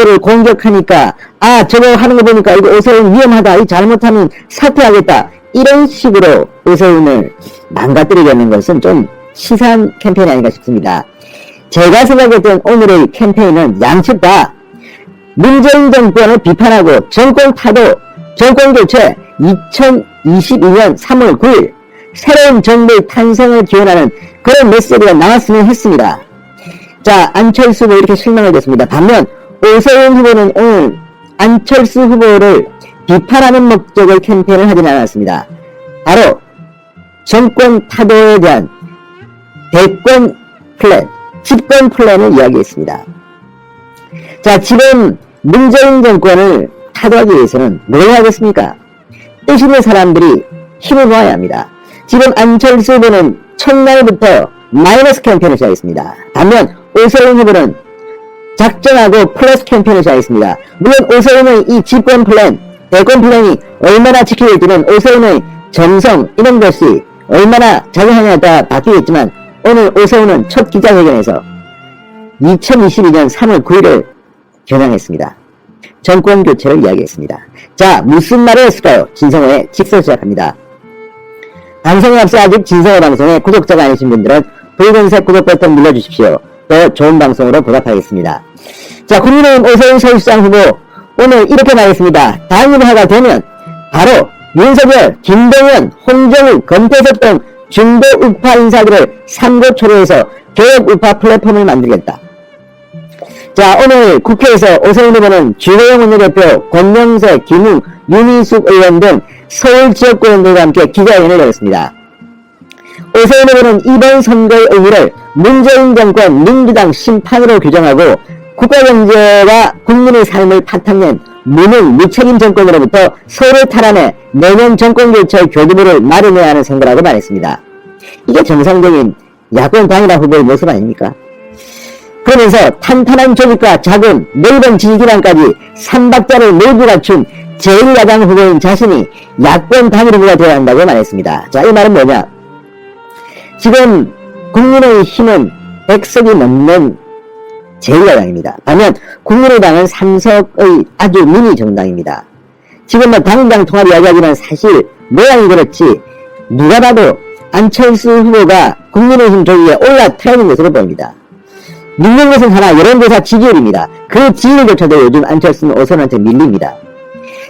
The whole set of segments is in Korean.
를 공격하니까 저거 하는 거 보니까 이거 오세훈 위험하다, 이 잘못하면 사퇴하겠다, 이런 식으로 오세훈을 망가뜨리려는 것은 좀 시사한 캠페인이 아닌가 싶습니다. 제가 생각했던 오늘의 캠페인은 양측 다 문재인 정권을 비판하고 정권 타도, 정권 교체, 2022년 3월 9일 새로운 정부의 탄생을 기원하는 그런 메시지가 나왔으면 했습니다. 자, 안철수 후보 이렇게 실망을 했습니다. 반면 오세훈 후보는 오늘 안철수 후보를 비판하는 목적의 캠페인을 하진 않았습니다. 바로 정권 타도에 대한 대권 플랜, 집권 플랜을 이야기했습니다. 자, 지금 문재인 정권을 타도하기 위해서는 뭘 해야겠습니까? 뜻 있는 사람들이 힘을 모아야 합니다. 지금 안철수 후보는 첫날부터 마이너스 캠페인을 시작했습니다. 반면 오세훈 후보는 작정하고 플러스 캠페인을 시작했습니다. 물론 오세훈의 이 집권 플랜, 대권 플랜이 얼마나 지켜질지는 오세훈의 정성, 이런 것이 얼마나 작용하냐에 따라 바뀌겠지만, 오늘 오세훈은 첫 기자회견에서 2022년 3월 9일을 겨냥했습니다. 정권 교체를 이야기했습니다. 자, 무슨 말을 했을까요? 진성호의 직설 시작합니다. 방송에 앞서 아직 진성호 방송의 구독자가 아니신 분들은 붉은색 구독 버튼 눌러주십시오. 또 좋은 방송으로 보답하겠습니다. 자, 국민의힘 오세훈 서울시장 후보 오늘 이렇게 말했습니다. 당일화가 되면 바로 윤석열, 김동연, 홍정욱, 검태섭 등 중도 우파 인사들을 삼고초려해서 개혁 우파 플랫폼을 만들겠다. 자, 오늘 국회에서 오세훈 후보는 주호영 원내대표, 권영세, 김웅, 윤희숙 의원 등 서울 지역구 의원들과 함께 기자회견을 열었습니다. 오세훈 후보는 이번 선거의 의미를 문재인 정권 민주당 심판으로 규정하고 국가경제와 국민의 삶을 파탄낸 무능 무책임 정권으로부터 서울을 탈환해 내년 정권교체의 교두보를 마련해야 하는 선거라고 말했습니다. 이게 정상적인 야권 단일화 후보의 모습 아닙니까? 그러면서 탄탄한 조직과 자금, 넓은 지지기반까지 3박자를 모두 갖춘 제1야당 후보인 자신이 야권 단일 후보가 되어야 한다고 말했습니다. 자, 이 말은 뭐냐? 지금 국민의힘은 100석이 넘는 제1야당입니다. 반면 국민의당은 3석의 아주 미니 정당입니다. 지금 당장 통합 이야기하기는 사실 모양이 그렇지 누가 봐도 안철수 후보가 국민의힘 조직에 올라타는 것으로 보입니다. 믿는 것은 하나, 여론조사 지지율입니다. 그 지지율조차도 요즘 안철수는 오세훈한테 밀립니다.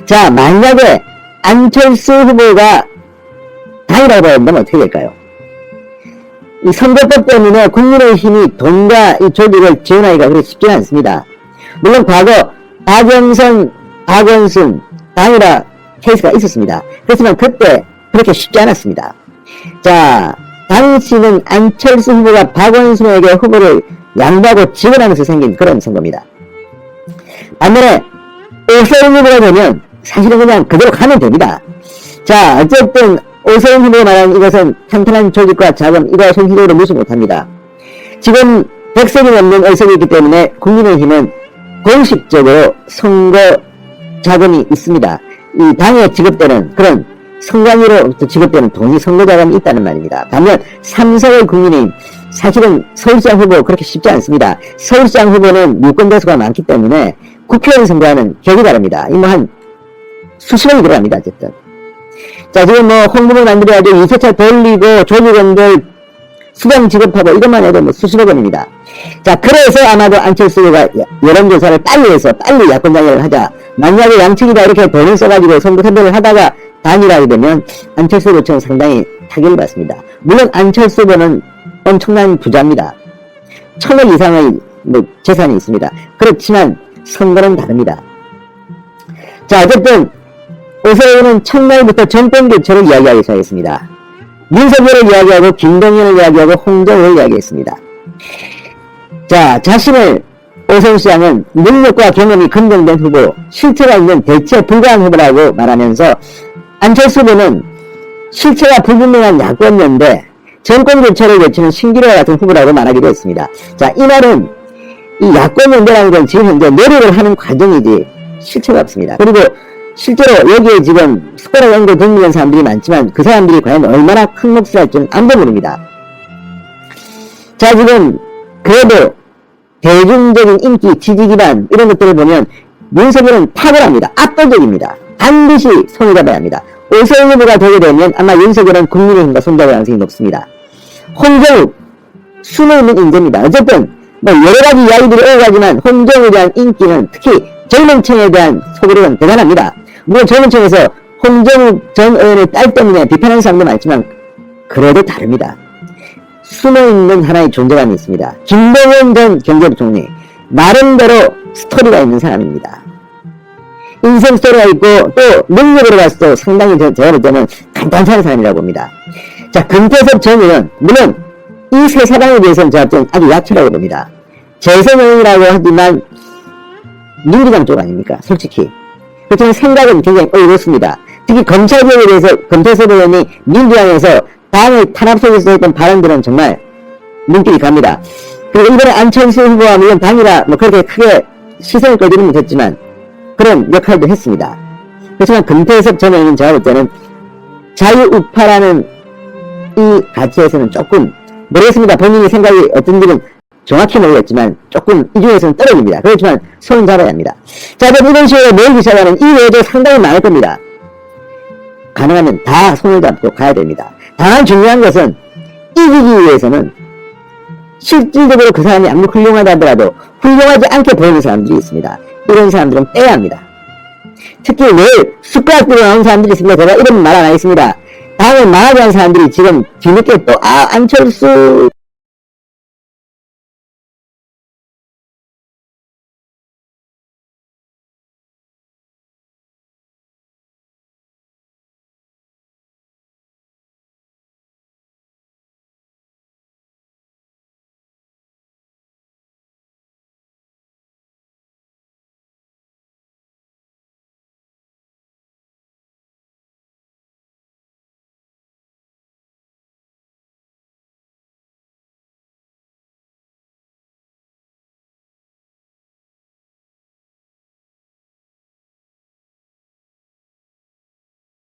자, 만약에 안철수 후보가 단일화가 된다면 어떻게 될까요? 이 선거법 때문에 국민의힘이 돈과 이 조직을 지원하기가 그렇게 쉽지는 않습니다. 물론 과거 박영선, 박원순 단일화 케이스가 있었습니다. 그렇지만 그때 그렇게 쉽지 않았습니다. 자, 당시는 안철수 후보가 박원순에게 후보를 양보하고 지원하면서 생긴 그런 선거입니다. 반면에 오세훈 후보가 되면 사실은 그냥 그대로 가면 됩니다. 자, 어쨌든 오세훈 후보가 말하는 이것은 탄탄한 조직과 자금, 이거 현실적으로 무시 못합니다. 지금 100석이 넘는 의석이 있기 때문에 국민의힘은 공식적으로 선거 자금이 있습니다. 이 당에 지급되는 그런 선관위로부터 지급되는 돈이 선거 자금이 있다는 말입니다. 반면 3석의 국민의힘, 사실은 서울시장 후보 그렇게 쉽지 않습니다. 서울시장 후보는 유권 대수가 많기 때문에 국회의원 선거하는 격이 다릅니다. 이거 한 수십억이 들어갑니다. 어쨌든. 자, 지금 홍보를 만들어가지고 유세차 돌리고 조직원들 수당 지급하고 이것만 해도 수십억 원입니다. 자, 그래서 아마도 안철수 후보가 여론조사를 빨리 해서 빨리 야권 단일화를 하자. 만약에 양측이 다 이렇게 돈을 써가지고 선거 선별을 하다가 단일화하게 되면 안철수 후보처럼 상당히 타격을 받습니다. 물론 안철수 후보는 엄청난 부자입니다. 1000억 이상의 재산이 있습니다. 그렇지만 선거는 다릅니다. 자, 어쨌든 오세훈은 첫날부터 정권교체를 이야기하기 시작했습니다. 윤석열을 이야기하고 김동연을 이야기하고 홍정을 이야기했습니다. 자, 자신을 오세훈 시장은 능력과 경험이 검증된 후보, 실체가 있는 대체 불가한 후보라고 말하면서 안철수 후보는 실체가 불분명한 야권연대, 정권교체를 외치는 신기루와 같은 후보라고 말하기도 했습니다. 자, 이 말은 이 야권연대라는 건 지금 현재 노력을 하는 과정이지 실체가 없습니다. 그리고 실제로 여기에 지금 숟가락 연구 등록한 사람들이 많지만 그 사람들이 과연 얼마나 큰 몫을 할지는 아무도 모릅니다. 자, 지금 그래도 대중적인 인기, 지지 기반 이런 것들을 보면 윤석열은 탁월합니다. 압도적입니다. 반드시 손을 잡아야 합니다. 오세훈 후보가 되게 되면 아마 윤석열은 국민의힘과 손잡을 가능성이 높습니다. 홍정욱 숨어있는 인재입니다. 어쨌든 뭐 여러가지 이야기들이 오가지만 홍정욱에 대한 인기는 특히 젊은 층에 대한 소구력은 대단합니다. 물론 젊은 층에서 홍정욱 전 의원의 딸 때문에 비판하는 사람도 많지만 그래도 다릅니다. 숨어있는 하나의 존재감이 있습니다. 김동연 전 경제부총리 나름대로 스토리가 있는 사람입니다. 인생 스토리가 있고 또 능력으로 봤을 때 상당히 제가 볼 때는 간단한 사람이라고 봅니다. 자, 금태섭 전 의원 물론 이 세 사람에 대해서는 제가 좀 아주 약체라고 봅니다. 재선의원이라고 하지만 민주당 쪽 아닙니까? 솔직히. 그렇지만 생각은 굉장히 어이없습니다. 특히 검찰개혁에 대해서 금태섭 의원이 민주당에서 당의 탄압 속에서 했던 발언들은 정말 눈길이 갑니다. 그리고 이번에 안철수 후보와 물론 당이라 뭐 그렇게 크게 시선을 끌지는 못했지만 그런 역할도 했습니다. 그렇지만 금태섭 전 의원은 제가 볼 때는 자유우파라는 이 가치에서는 조금 모르겠습니다. 본인의 생각이 어떤지는 정확히 모르겠지만 조금 이 중에서는 떨어집니다. 그렇지만 손 잡아야 합니다. 자, 그럼 이런 식으로 모이기 시작하는 이 외에도 상당히 많을 겁니다. 가능하면 다 손을 잡고 가야 됩니다. 다만 중요한 것은 이기기 위해서는 실질적으로 그 사람이 아무리 훌륭하다 하더라도 훌륭하지 않게 보이는 사람들이 있습니다. 이런 사람들은 빼야 합니다. 특히 매일 숟가락 들고 나온 사람들이 있습니다. 제가 이런 말 안 하겠습니다. 당을 망하게 한 사람들이 지금 뒤늦게 또 안철수